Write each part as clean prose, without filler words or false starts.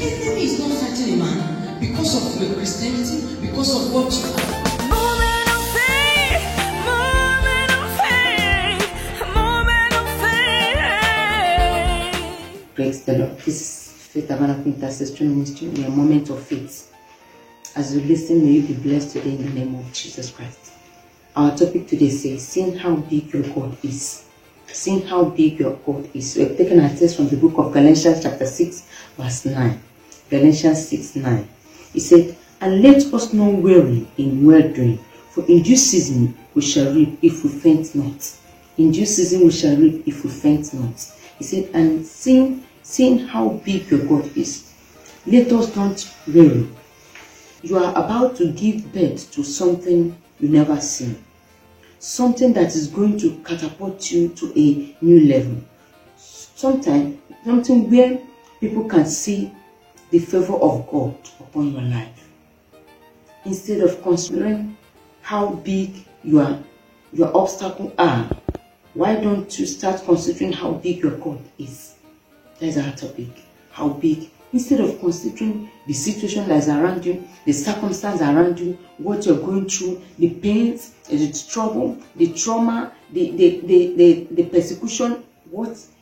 enemy is not fighting a man because of your Christianity, because of what you are. Praise the Lord. This is Faith Tabernacle Intercessory Ministry in a moment of faith. As you listen, may you be blessed today in the name of Jesus Christ. Our topic today says, seeing how big your God is. Seeing how big your God is. We have taken our text from the book of Galatians chapter 6 verse 9. Galatians 6, 9. He said, and let us not weary in well doing, for in due season we shall reap if we faint not. In due season we shall reap if we faint not. He said, and seeing how big your God is, let us not weary. You are about to give birth to something you never seen. Something that is going to catapult you to a new level. Something where people can see the favor of God upon your life. Instead of considering how big your obstacles are, why don't you start considering how big your God is? That's our topic. How big. Instead of considering the situation that is around you, the circumstance around you, what you're going through, the pains, the trouble, the trauma, the persecution,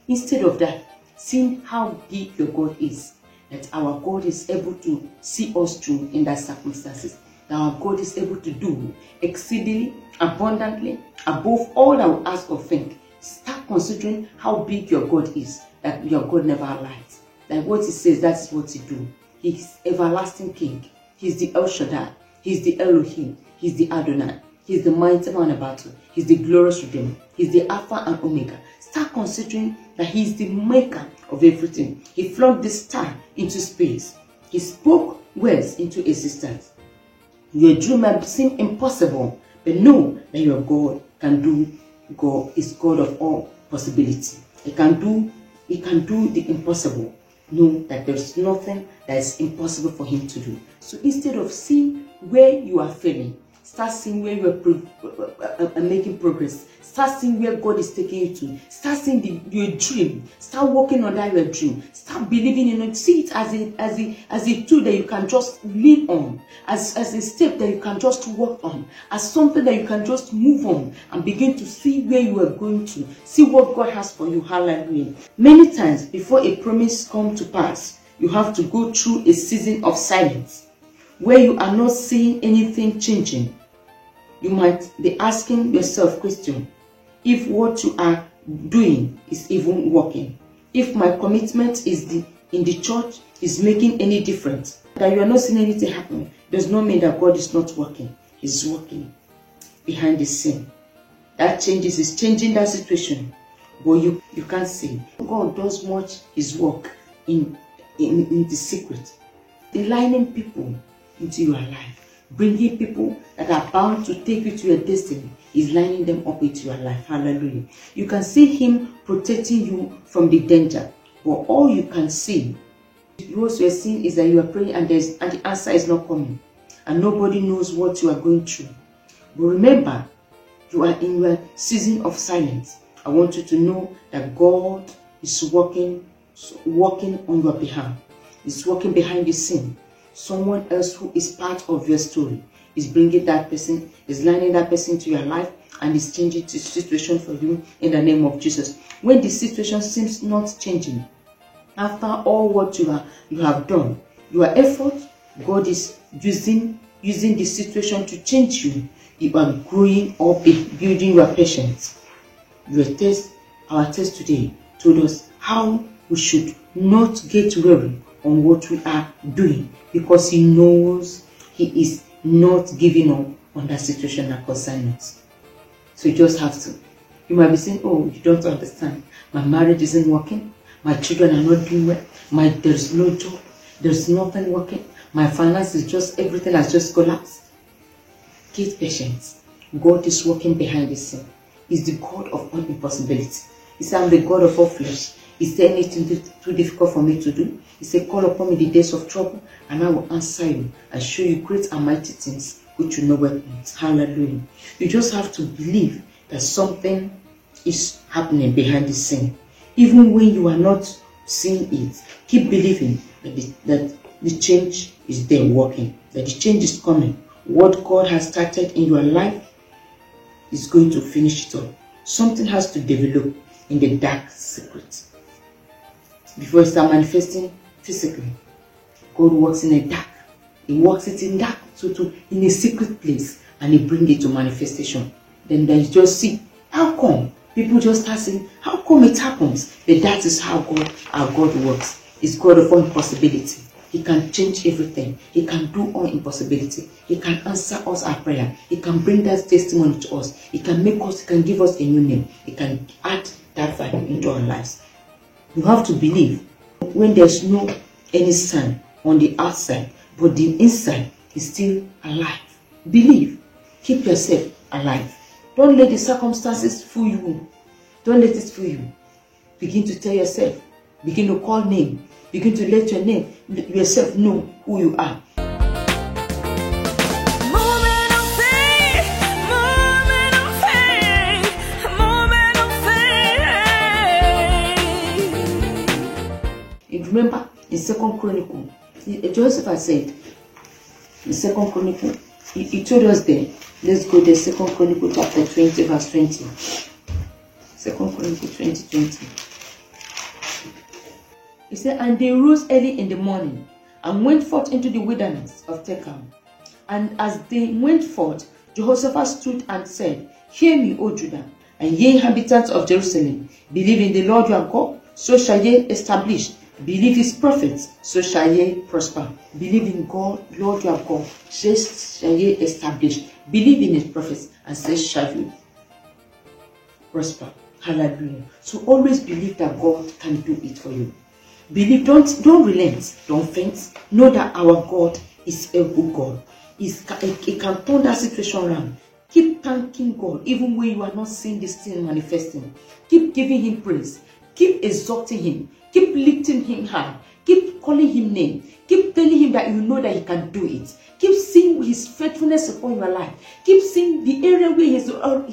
instead of that, seeing how big your God is, that our God is able to see us through in that circumstances, that our God is able to do exceedingly, abundantly, above all that we ask or think. Start considering how big your God is, that your God never lies. That what he says, that's what he do. He's everlasting King. He's the El Shaddai. He's the Elohim. He's the Adonai. He's the mighty man of battle. He's the glorious Redeemer. He's the Alpha and Omega. Start considering that he's the maker of everything. He flung the star into space. He spoke words into existence. Your dream might seem impossible, but know that your God can do. God is God of all possibility. He can do the impossible. Know that there's nothing that is impossible for him to do. So instead of seeing where you are failing, start seeing where you are making progress. Start seeing where God is taking you to. Start seeing your dream. Start working on that your dream. Start believing in it. See it as a tool that you can just lean on, as a step that you can just work on, as something that you can just move on and begin to see where you are going to. See what God has for you. Hallelujah. Many times before a promise comes to pass, you have to go through a season of silence where you are not seeing anything changing. You might be asking yourself question, if what you are doing is even working, if my commitment in the church is making any difference, that you are not seeing anything happen, does not mean that God is not working. He's working behind the scene. That changes is changing that situation, but you can't see. God does much his work in the secret, aligning people into your life. Bringing people that are bound to take you to your destiny, is lining them up into your life. Hallelujah. You can see him protecting you from the danger, but all you can see, what you are seeing is that you are praying and the answer is not coming, and nobody knows what you are going through. But remember, you are in your season of silence. I want you to know that God is working on your behalf. He's working behind the scene. Someone else who is part of your story is bringing that person, is lining that person to your life, and is changing the situation for you in the name of Jesus. When the situation seems not changing, after all what you have done, your effort, God is using the situation to change you. You are growing up, building your patience. Our test today told us how we should not get weary on what we are doing, because he knows he is not giving up on that situation that concerns us. So you just have to. You might be saying, oh, you don't understand. My marriage isn't working. My children are not doing well. There's no job. There's nothing working. My finances, everything has just collapsed. Get patience. God is working behind the scene. He's the God of all impossibility. He said, I'm the God of all flesh. Is there anything too difficult for me to do? He said, call upon me the days of trouble, and I will answer you and show you great and mighty things which you know well. Hallelujah. You just have to believe that something is happening behind the scene. Even when you are not seeing it, keep believing that the change is there working, that the change is coming. What God has started in your life is going to finish it up. Something has to develop in the dark secret before it starts manifesting physically. God works in the dark. He works it in dark, in a secret place, and He brings it to manifestation. Then you just see, how come? People just start saying, how come it happens? But that is how our God works. It's God of all impossibility. He can change everything. He can do all impossibility. He can answer us our prayer. He can bring that testimony to us. He can make us, He can give us a new name. He can add that value into our lives. You have to believe when there's no any sign on the outside, but the inside is still alive. Believe. Keep yourself alive. Don't let the circumstances fool you. Don't let it fool you. Begin to tell yourself. Begin to call name. Begin to let yourself know who you are. Remember in 2nd Chronicle, Joseph said in 2nd Chronicle, he told us there. Let's go to 2nd Chronicle chapter 20, verse 20. 2nd Chronicle 20. He said, and they rose early in the morning and went forth into the wilderness of Tekoa. And as they went forth, Jehoshaphat stood and said, hear me, O Judah, and ye inhabitants of Jerusalem, believe in the Lord your God, so shall ye establish. Believe His prophets, so shall ye prosper. Believe in God, Lord your God, so shall ye establish. Believe in His prophets, and so shall you prosper. Hallelujah. So always believe that God can do it for you. Believe, don't relent, don't faint. Know that our God is a good God. He can turn that situation around. Keep thanking God, even when you are not seeing this thing manifesting. Keep giving Him praise. Keep exalting Him. Keep lifting Him high. Keep calling Him name. Keep telling Him that you know that He can do it. Keep seeing His faithfulness upon your life. Keep seeing the area where He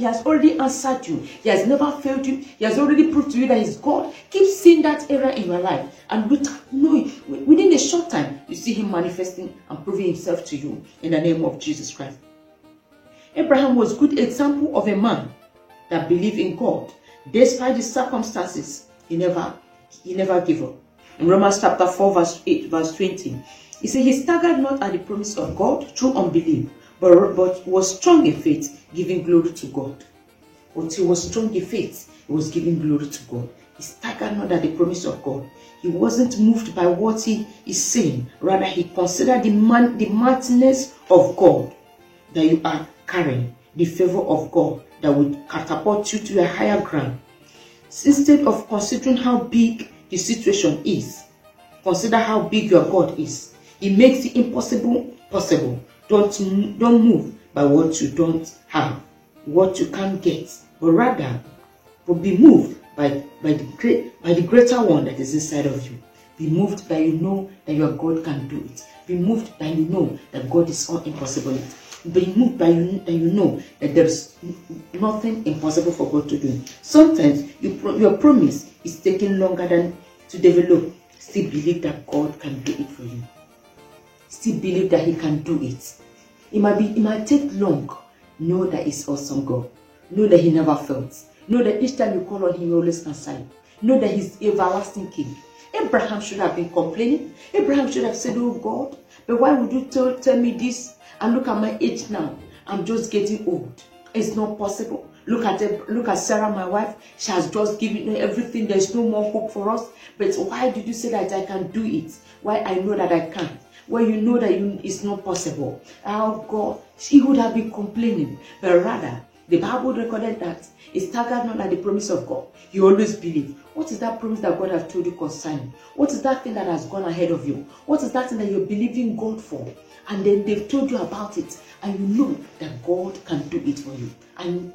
has already answered you. He has never failed you. He has already proved to you that He's God. Keep seeing that area in your life. And within a short time, you see Him manifesting and proving Himself to you in the name of Jesus Christ. Abraham was a good example of a man that believed in God. Despite the circumstances, he never gave up. In Romans chapter 4, verse 8, verse 20, he said, he staggered not at the promise of God through unbelief, but was strong in faith, giving glory to God. But he was strong in faith, he was giving glory to God. He staggered not at the promise of God. He wasn't moved by what he is saying. Rather, he considered the mightiness of God that you are carrying, the favor of God that would catapult you to a higher ground. Instead of considering how big the situation is, consider how big your God is. He makes the impossible possible. Don't move by what you don't have, what you can't get, but rather be moved by the greater one that is inside of you. Be moved by you know that your God can do it. Be moved by you know that God is all impossible. Be moved by you know that there is nothing impossible for God to do. Sometimes your promise is taking longer than to develop. Still believe that God can do it for you. Still believe that He can do it. It might take long. Know that He's awesome God. Know that He never fails. Know that each time you call on Him, He always answers. Know that He's everlasting King. Abraham should have been complaining. Abraham should have said, oh God, but why would you tell me this? And look at my age now. I'm just getting old. It's not possible. Look at Sarah, my wife. She has just given everything. There's no more hope for us. But why did you say that I can do it? Why I know that I can't? Well, you know that it's not possible. Oh God, she would have been complaining. But rather, the Bible recorded that he staggered not at the promise of God. He always believed. What is that promise that God has told you concerning? What is that thing that has gone ahead of you? What is that thing that you're believing God for? And then they've told you about it, and you know that God can do it for you. And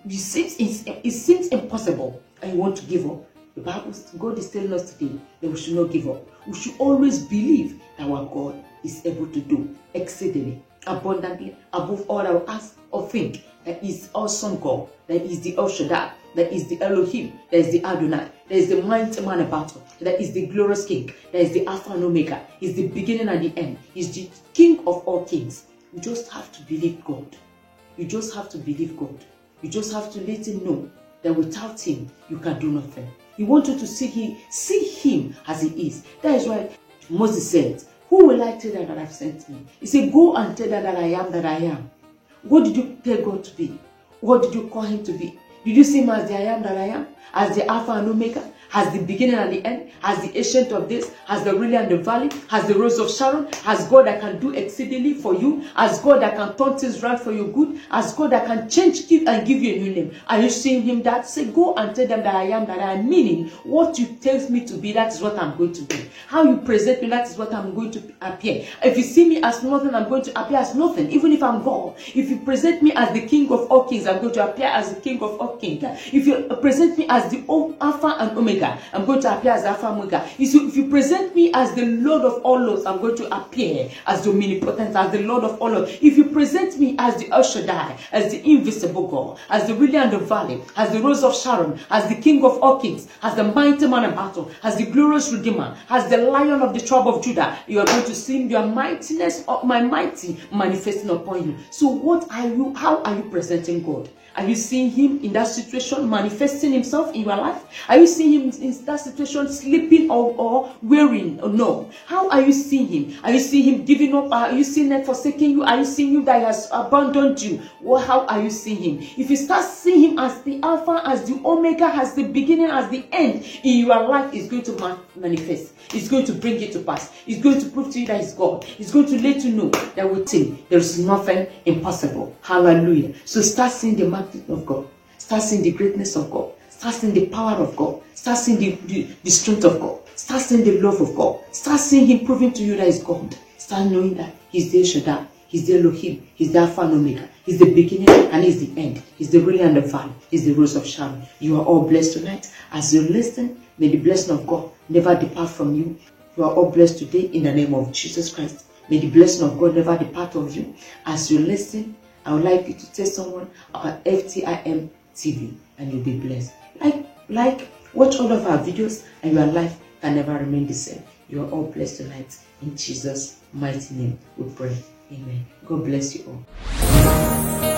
it seems impossible, and you want to give up. The Bible, God is telling us today that we should not give up. We should always believe that our God is able to do exceedingly, abundantly, above all our ask or think. That is awesome God. That is the El Shaddai. That is the Elohim. That is the Adonai. There is the mighty man of battle. There is the glorious King. There is the Alpha and Omega. He's the beginning and the end. He's the King of all kings. You just have to believe God. You just have to believe God. You just have to let him know that without him, you can do nothing. He wants you to see him as he is. That is why Moses said, who will I tell that I've sent me? He said, go and tell that I am that I am. What did you tell God to be? What did you call him to be? Did you see him as the I am that I am? As the Alpha and Omega? As the beginning and the end? As the ancient of days? As the lily and the valley? As the rose of Sharon? As God that can do exceedingly for you? As God that can turn things right for your good? As God that can change and give you a new name? Are you seeing him that? Say, go and tell them that I am that I am. Meaning, what you tell me to be, that is what I'm going to be. How you present me, that is what I'm going to appear. If you see me as nothing, I'm going to appear as nothing. Even if I'm God. If you present me as the King of all kings, I'm going to appear as the King of all kings. If you present me as the Alpha and Omega, I'm going to appear as Alpha and Omega. If you present me as the Lord of all lords, I'm going to appear as the omnipotent, as the Lord of all lords. If you present me as the El Shaddai, as the invisible God, as the lily and the valley, as the rose of Sharon, as the King of all kings, as the mighty man in battle, as the glorious Redeemer, as the Lion of the tribe of Judah, you are going to see your mightiness, my mighty manifesting upon you. So what are you? How are you presenting God? Are you seeing him in that situation manifesting himself in your life? Are you seeing him in that situation sleeping or wearing? Or no? How are you seeing him? Are you seeing him giving up? Are you seeing him forsaking you? Are you seeing him that he has abandoned you? Well, how are you seeing him? If you start seeing him as the Alpha, as the Omega, as the beginning, as the end in your life, is going to manifest. It's going to bring it to pass. It's going to prove to you that he's God. It's going to let you know that with him there is nothing impossible. Hallelujah. So start seeing the magnitude of God. Start seeing the greatness of God. Start seeing the power of God. Start seeing the strength of God. Start seeing the love of God. Start seeing him proving to you that he's God. Start knowing that he's the Shaddai. He's the Elohim. He's the Alpha and Omega. He's the beginning and he's the end. He's the lily and the valley. He's the rose of Sharon. You are all blessed tonight. As you listen, may the blessing of God never depart from you. You are all blessed today in the name of Jesus Christ. May the blessing of God never depart of you. As you listen, I would like you to tell someone about FTIM TV and you'll be blessed. Watch all of our videos and your life can never remain the same. You are all blessed tonight. In Jesus' mighty name we pray. Amen. God bless you all.